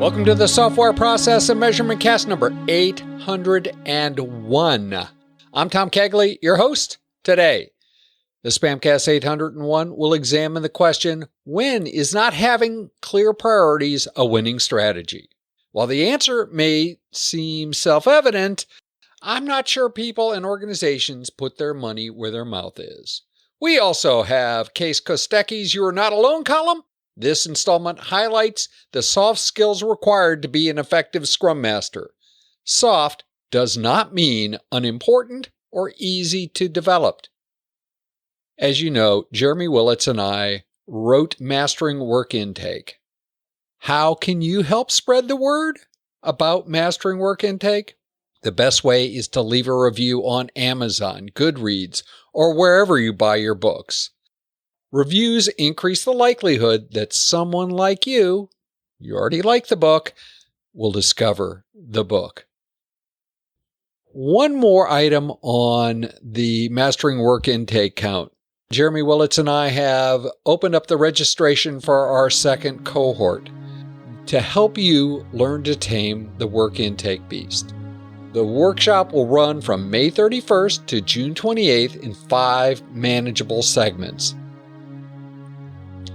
Welcome to the Software Process and Measurement Cast number 801. I'm Tom Kegley, your host today. The SPaMCAST 801 will examine the question, when is not having clear priorities a winning strategy? While the answer may seem self-evident, I'm not sure people and organizations put their money where their mouth is. We also have Kies Kostaqi's You're Not Alone column. This installment highlights the soft skills required to be an effective Scrum Master. Soft does not mean unimportant or easy to develop. As you know, Jeremy Willets and I wrote Mastering Work Intake. How can you help spread the word about Mastering Work Intake? The best way is to leave a review on Amazon, Goodreads, or wherever you buy your books. Reviews increase the likelihood that someone like you already like the book, will discover the book. One more item on the Mastering Work Intake count. Jeremy Willets and I have opened up the registration for our second cohort to help you learn to tame the work intake beast. The workshop will run from May 31st to June 28th in 5 manageable segments.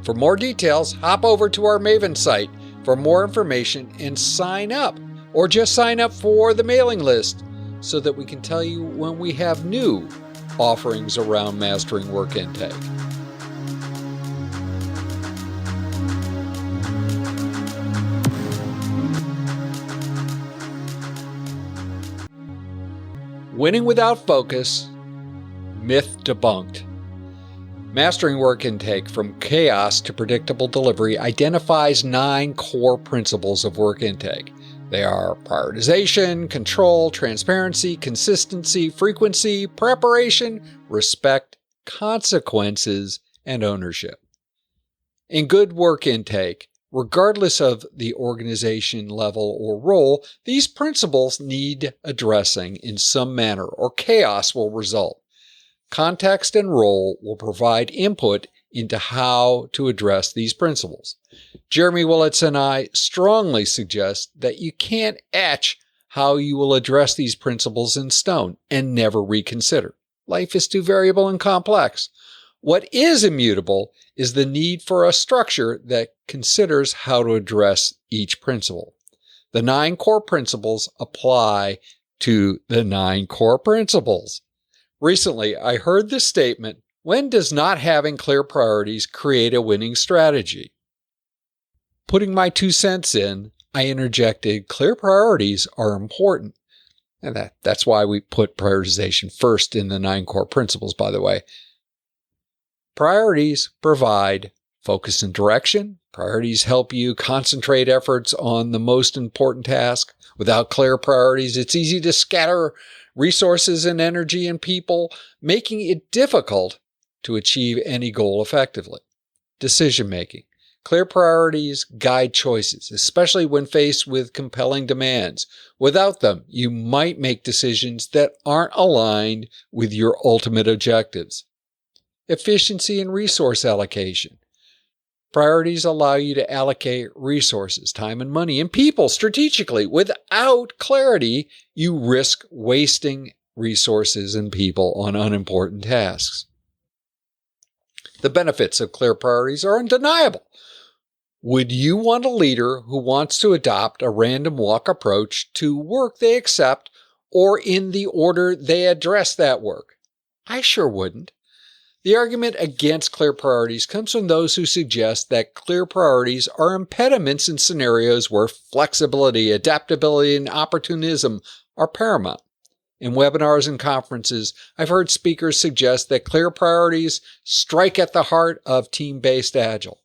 For more details, hop over to our Maven site for more information and sign up, or just sign up for the mailing list so that we can tell you when we have new offerings around Mastering Work Intake. Winning without focus, myth debunked. Mastering Work Intake from Chaos to Predictable Delivery identifies 9 core principles of work intake. They are prioritization, control, transparency, consistency, frequency, preparation, respect, consequences, and ownership. In good work intake, regardless of the organization level or role, these principles need addressing in some manner or chaos will result. Context and role will provide input into how to address these principles. Jeremy Willets and I strongly suggest that you can't etch how you will address these principles in stone and never reconsider. Life is too variable and complex. What is immutable is the need for a structure that considers how to address each principle. The 9 core principles apply to the 9 core principles. Recently, I heard this statement, when does not having clear priorities create a winning strategy? Putting my 2 cents in, I interjected, clear priorities are important. And that's why we put prioritization first in the 9 core principles, by the way. Priorities provide focus and direction. Priorities help you concentrate efforts on the most important task. Without clear priorities, it's easy to scatter resources and energy and people, making it difficult to achieve any goal effectively. Decision making. Clear priorities guide choices, especially when faced with compelling demands. Without them, you might make decisions that aren't aligned with your ultimate objectives. Efficiency and resource allocation. Priorities allow you to allocate resources, time and money, and people strategically. Without clarity, you risk wasting resources and people on unimportant tasks. The benefits of clear priorities are undeniable. Would you want a leader who wants to adopt a random walk approach to work they accept or in the order they address that work? I sure wouldn't. The argument against clear priorities comes from those who suggest that clear priorities are impediments in scenarios where flexibility, adaptability, and opportunism are paramount. In webinars and conferences, I've heard speakers suggest that clear priorities strike at the heart of team-based Agile.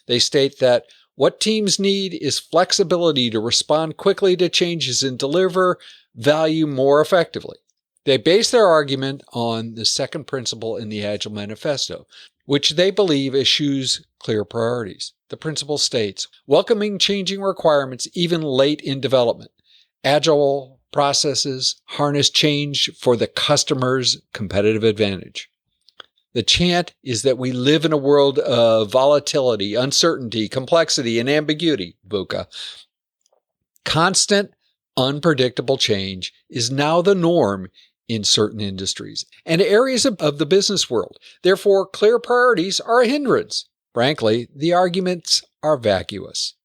They state that what teams need is flexibility to respond quickly to changes and deliver value more effectively. They base their argument on the second principle in the Agile Manifesto, which they believe eschews clear priorities. The principle states, welcoming changing requirements even late in development. Agile processes harness change for the customer's competitive advantage. The chant is that we live in a world of volatility, uncertainty, complexity, and ambiguity, VUCA. Constant, unpredictable change is now the norm in certain industries and areas of the business world. Therefore, clear priorities are a hindrance. Frankly, the arguments are vacuous.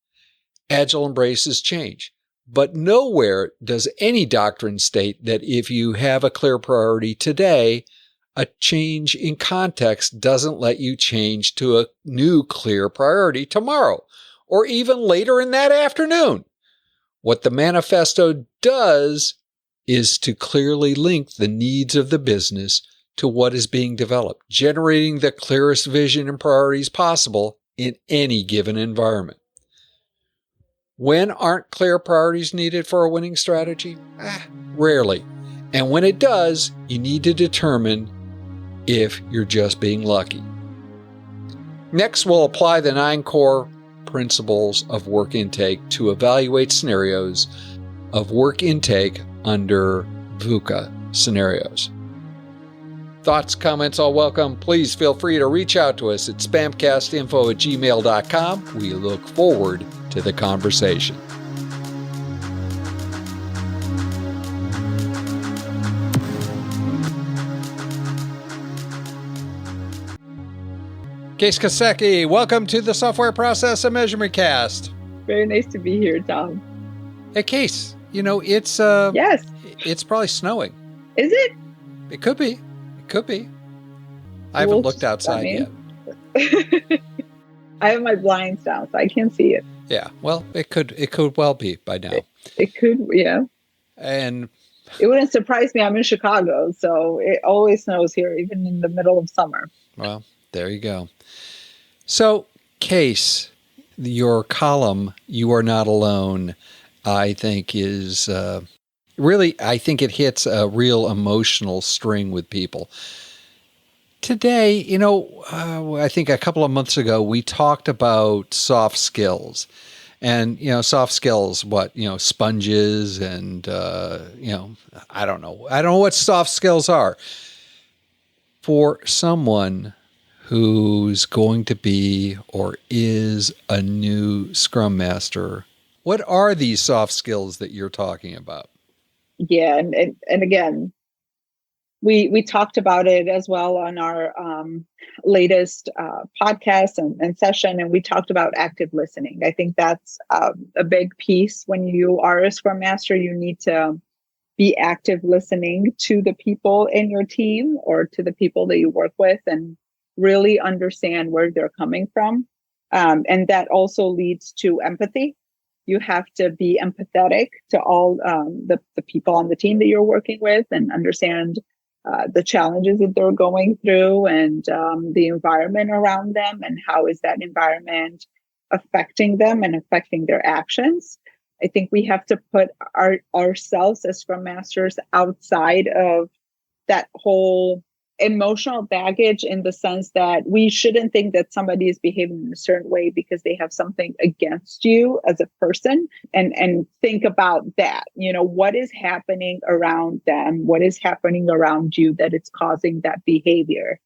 Agile embraces change, but nowhere does any doctrine state that if you have a clear priority today, a change in context doesn't let you change to a new clear priority tomorrow, or even later in that afternoon. What the manifesto does is to clearly link the needs of the business to what is being developed, generating the clearest vision and priorities possible in any given environment. When aren't clear priorities needed for a winning strategy? Rarely. And when it does, you need to determine if you're just being lucky. Next, we'll apply the 9 core principles of work intake to evaluate scenarios of work intake under VUCA scenarios. Thoughts, comments, all welcome. Please feel free to reach out to us at spamcastinfo@gmail.com. We look forward to the conversation. Kies Kostaqi, welcome to the Software Process and Measurement Cast. Very nice to be here, Tom. Hey, Kies, it's Yes. It's probably snowing. Is it? It could be. It could be. I haven't looked outside yet. I have my blinds down, so I can't see it. Yeah. Well, it could well be by now. It could, yeah. And it wouldn't surprise me. I'm in Chicago, so it always snows here, even in the middle of summer. Well, there you go. So, Kies, your column, You Are Not Alone, I think is really, I think it hits a real emotional string with people. Today, I think a couple of months ago, we talked about soft skills. And, soft skills, sponges and, I don't know. I don't know what soft skills are. For someone who's going to be or is a new Scrum Master, what are these soft skills that you're talking about? Yeah, and again, we talked about it as well on our latest podcast and session, and we talked about active listening. I think that's a big piece. When you are a Scrum Master, you need to be active listening to the people in your team or to the people that you work with and really understand where they're coming from. And that also leads to empathy. You have to be empathetic to all the people on the team that you're working with and understand the challenges that they're going through and the environment around them and how is that environment affecting them and affecting their actions. I think we have to put ourselves as Scrum Masters outside of that whole emotional baggage, in the sense that we shouldn't think that somebody is behaving in a certain way because they have something against you as a person, and think about that. What is happening around them? What is happening around you that it's causing that behavior?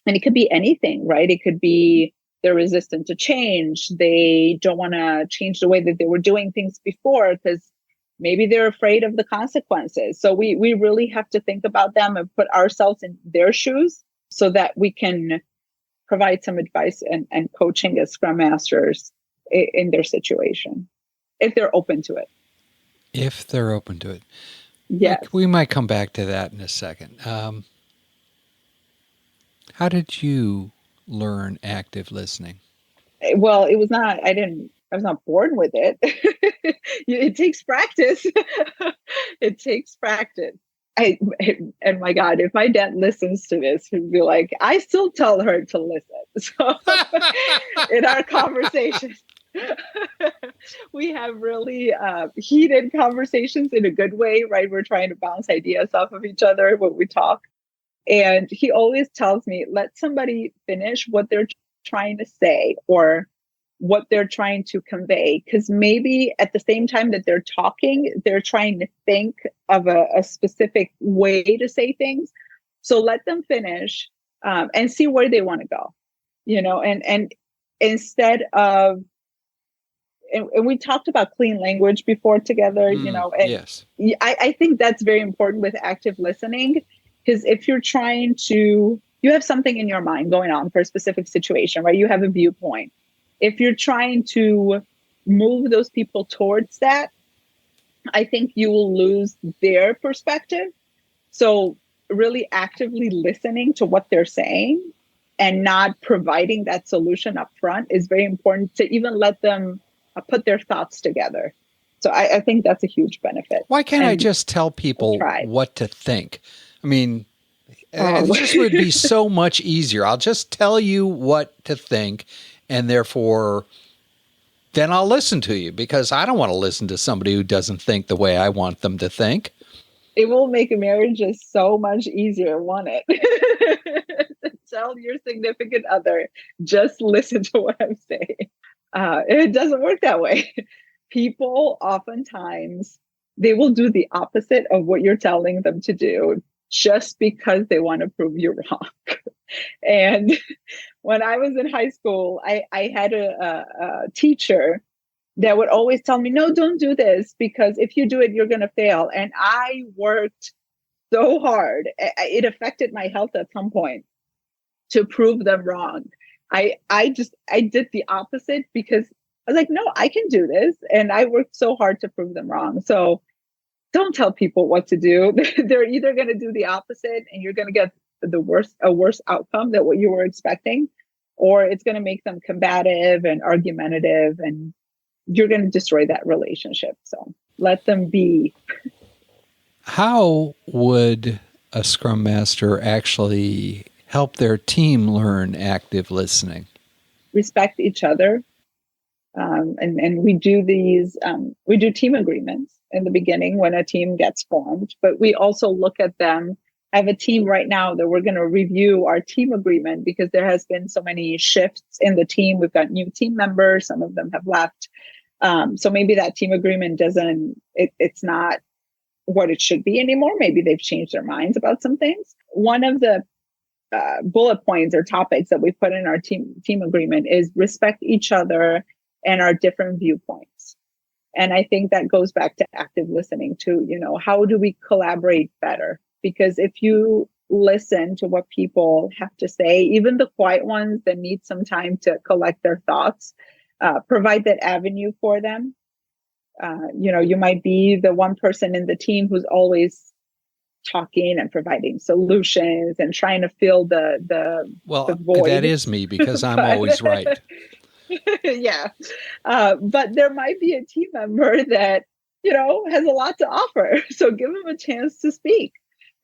And it could be anything, right? It could be they're resistant to change. They don't want to change the way that they were doing things before because maybe they're afraid of the consequences. So we really have to think about them and put ourselves in their shoes so that we can provide some advice and coaching as Scrum Masters in their situation, if they're open to it. If they're open to it. Yes. Look, we might come back to that in a second. How did you learn active listening? Well, it was not, I was not born with it. It takes practice. It takes practice. And my God, if my dad listens to this, he'd be like, I still tell her to listen. So in our conversations, we have really heated conversations in a good way, right? We're trying to bounce ideas off of each other when we talk. And he always tells me, let somebody finish what they're trying to say or what they're trying to convey. Because maybe at the same time that they're talking, they're trying to think of a specific way to say things. So let them finish and see where they want to go, and instead of and we talked about clean language before together, and yes. I think that's very important with active listening, because if you're you have something in your mind going on for a specific situation, right? You have a viewpoint. If you're trying to move those people towards that, I think you will lose their perspective. So really actively listening to what they're saying and not providing that solution up front is very important to even let them put their thoughts together. So I think that's a huge benefit. Why can't I just tell people what to think? I mean, this would be so much easier. I'll just tell you what to think, and therefore then I'll listen to you, because I don't want to listen to somebody who doesn't think the way I want them to think. It will make a marriage just so much easier, won't it? Tell your significant other, just listen to what I'm saying. It doesn't work that way. People oftentimes, they will do the opposite of what you're telling them to do just because they want to prove you wrong. And when I was in high school, I had a teacher that would always tell me, no, don't do this, because if you do it, you're going to fail. And I worked so hard. It affected my health at some point to prove them wrong. I did the opposite, because I was like, no, I can do this. And I worked so hard to prove them wrong. So don't tell people what to do. They're either going to do the opposite and you're going to get a worse outcome than what you were expecting, or it's going to make them combative and argumentative, and you're going to destroy that relationship. So let them be. How would a Scrum Master actually help their team learn active listening? Respect each other. And we do we do team agreements in the beginning when a team gets formed, but we also look at them. I have a team right now that we're going to review our team agreement, because there has been so many shifts in the team. We've got new team members. Some of them have left. So maybe that team agreement it's not what it should be anymore. Maybe they've changed their minds about some things. One of the bullet points or topics that we put in our team agreement is respect each other and our different viewpoints. And I think that goes back to active listening too. How do we collaborate better? Because if you listen to what people have to say, even the quiet ones that need some time to collect their thoughts, provide that avenue for them. You might be the one person in the team who's always talking and providing solutions and trying to fill the void. That is me, because I'm always right. Yeah. But there might be a team member that, has a lot to offer. So give them a chance to speak.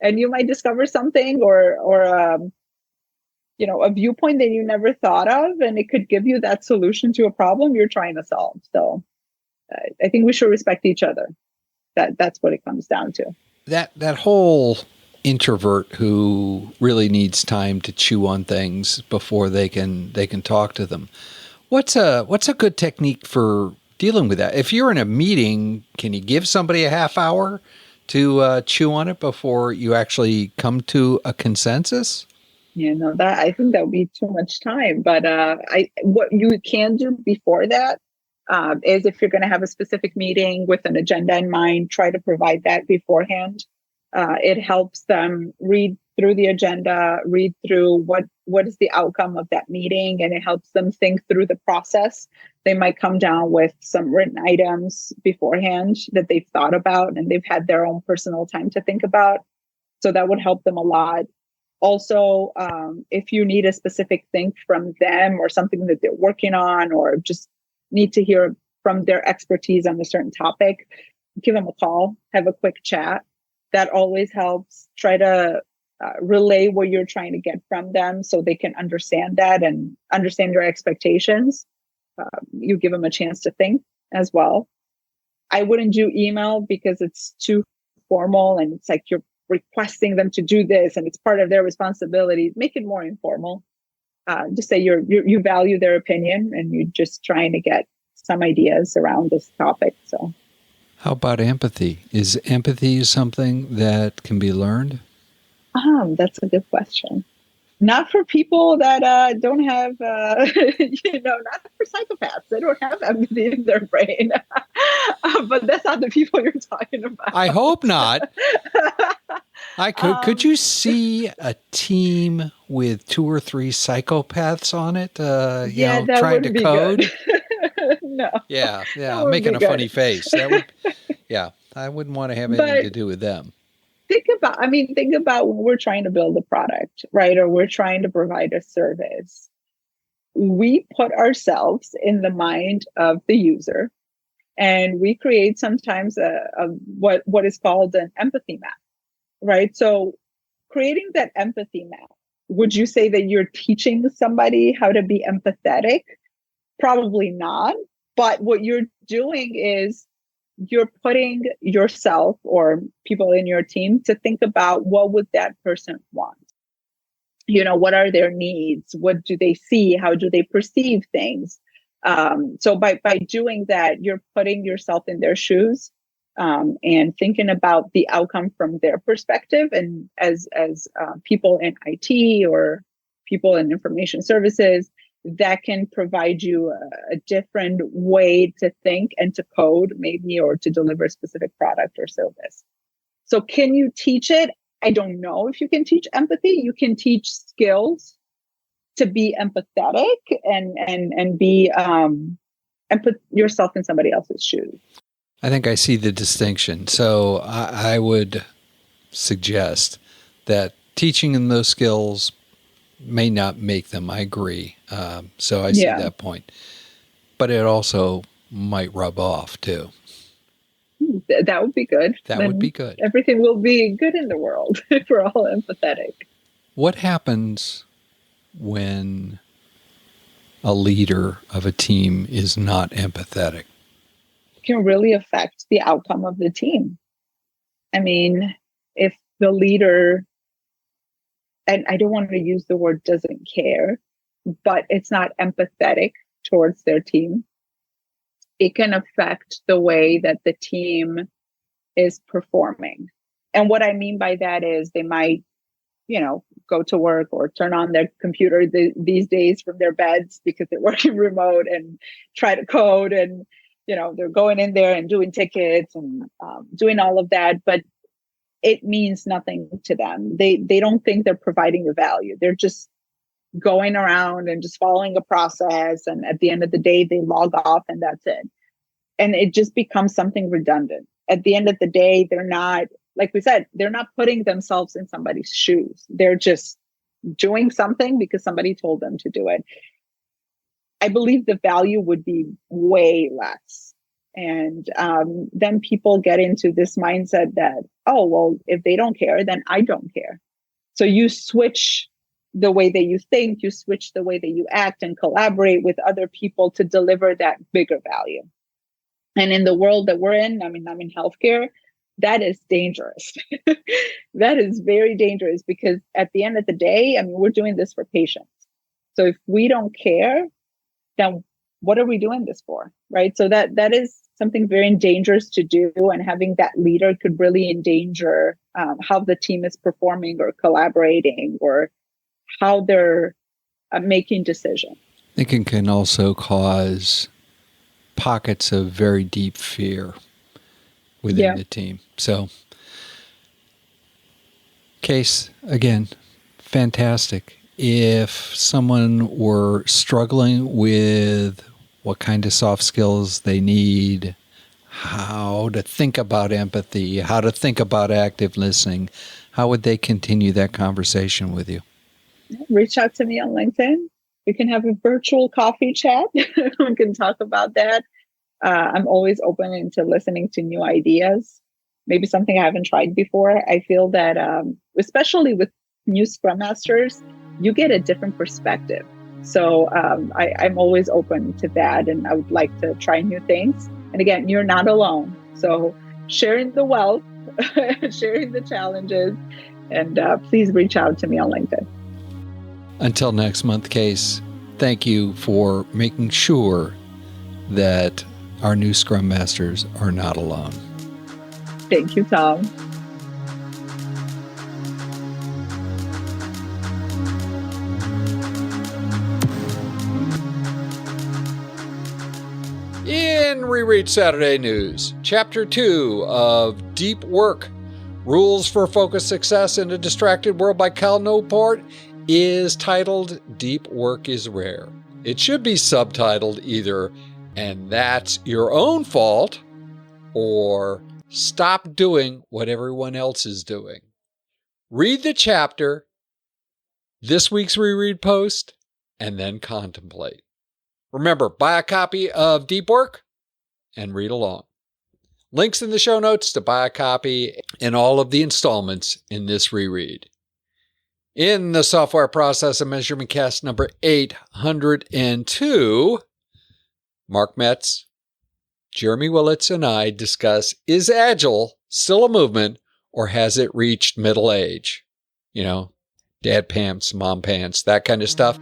And you might discover something or a viewpoint that you never thought of, and it could give you that solution to a problem you're trying to solve. So I think we should respect each other. That's what it comes down to. That whole introvert who really needs time to chew on things before they can talk to them. What's a good technique for dealing with that? If you're in a meeting, can you give somebody a half hour to chew on it before you actually come to a consensus? Yeah, no, I think that would be too much time. But what you can do before that is, if you're going to have a specific meeting with an agenda in mind, try to provide that beforehand. It helps them read through the agenda, read through what is the outcome of that meeting, and it helps them think through the process. They might come down with some written items beforehand that they've thought about and they've had their own personal time to think about. So that would help them a lot. Also, if you need a specific thing from them or something that they're working on, or just need to hear from their expertise on a certain topic, give them a call, have a quick chat. That always helps. Try to relay what you're trying to get from them so they can understand that and understand your expectations. You give them a chance to think as well. I wouldn't do email because it's too formal and it's like you're requesting them to do this and it's part of their responsibility. Make it more informal. Just say you value their opinion and you're just trying to get some ideas around this topic. So, how about empathy? Is empathy something that can be learned? That's a good question. Not for people that don't have, not for psychopaths. They don't have empathy in their brain. But that's not the people you're talking about. I hope not. Could you see a team with 2 or 3 psychopaths on it? Trying to code. No. Yeah, making a funny face. That would, I wouldn't want to have anything to do with them. Think about when we're trying to build a product, right? Or we're trying to provide a service. We put ourselves in the mind of the user, and we create sometimes what is called an empathy map, right? So creating that empathy map, would you say that you're teaching somebody how to be empathetic? Probably not. But what you're doing is you're putting yourself or people in your team to think about what would that person want? What are their needs? What do they see? How do they perceive things? So by doing that, you're putting yourself in their shoes and thinking about the outcome from their perspective. And as people in IT or people in information services, that can provide you a different way to think and to code maybe, or to deliver a specific product or service. So can you teach it? I don't know if you can teach empathy. You can teach skills to be empathetic and be and put yourself in somebody else's shoes. I think I see the distinction. So I would suggest that teaching them those skills may not make them. I agree. So I see that point. But it also might rub off too. That would be good. That would be good. Everything will be good in the world if we're all empathetic. What happens when a leader of a team is not empathetic? It can really affect the outcome of the team. I mean, if the leader, and I don't want to use the word doesn't care, but it's not empathetic towards their team, it can affect the way that the team is performing. And what I mean by that is they might, go to work or turn on their computer these days from their beds because they're working remote and try to code, and, they're going in there and doing tickets and doing all of that. But it means nothing to them. They don't think they're providing a value. They're just going around and just following a process. And at the end of the day, they log off and that's it. And it just becomes something redundant. At the end of the day, they're not, like we said, they're not putting themselves in somebody's shoes. They're just doing something because somebody told them to do it. I believe the value would be way less. And then people get into this mindset that, oh, well, if they don't care, then I don't care. So you switch the way that you think, you switch the way that you act and collaborate with other people to deliver that bigger value. And in the world that we're in, I'm in healthcare, that is dangerous. That is very dangerous because at the end of the day, we're doing this for patients. So if we don't care, then what are we doing this for, right? So that is something very dangerous to do, and having that leader could really endanger how the team is performing or collaborating or how they're making decisions. I think it can also cause pockets of very deep fear within the team. So, Kies, again, fantastic. If someone were struggling with what kind of soft skills they need, how to think about empathy, how to think about active listening, how would they continue that conversation with you? Reach out to me on LinkedIn. We can have a virtual coffee chat. We can talk about that. I'm always open into listening to new ideas, maybe something I haven't tried before. I feel that, especially with new Scrum Masters, you get a different perspective. So I'm always open to that, and I would like to try new things. And again, you're not alone. So sharing the wealth, sharing the challenges, and please reach out to me on LinkedIn. Until next month, Kies, thank you for making sure that our new Scrum Masters are not alone. Thank you, Tom. In Reread Saturday News, Chapter 2 of Deep Work, Rules for Focused Success in a Distracted World by Cal Newport is titled Deep Work is Rare. It should be subtitled either, and that's your own fault, or stop doing what everyone else is doing. Read the chapter, this week's reread post, and then contemplate. Remember, buy a copy of Deep Work and read along. Links in the show notes to buy a copy and all of the installments in this reread. In the Software Process and Measurement Cast number 802, Mark Metz, Jeremy Willets, and I discuss, is Agile still a movement or has it reached middle age? You know, dad pants, mom pants, that kind of stuff.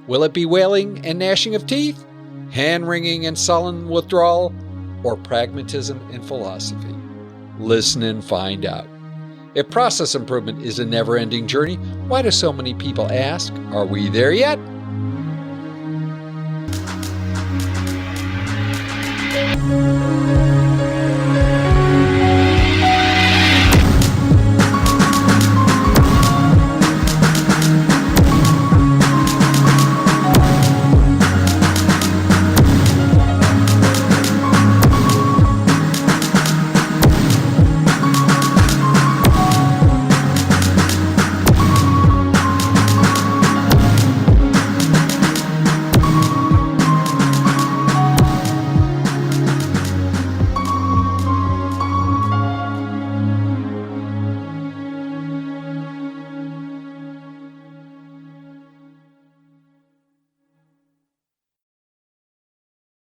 Will it be wailing and gnashing of teeth, hand-wringing and sullen withdrawal, or pragmatism and philosophy? Listen and find out. If process improvement is a never-ending journey, why do so many people ask, are we there yet?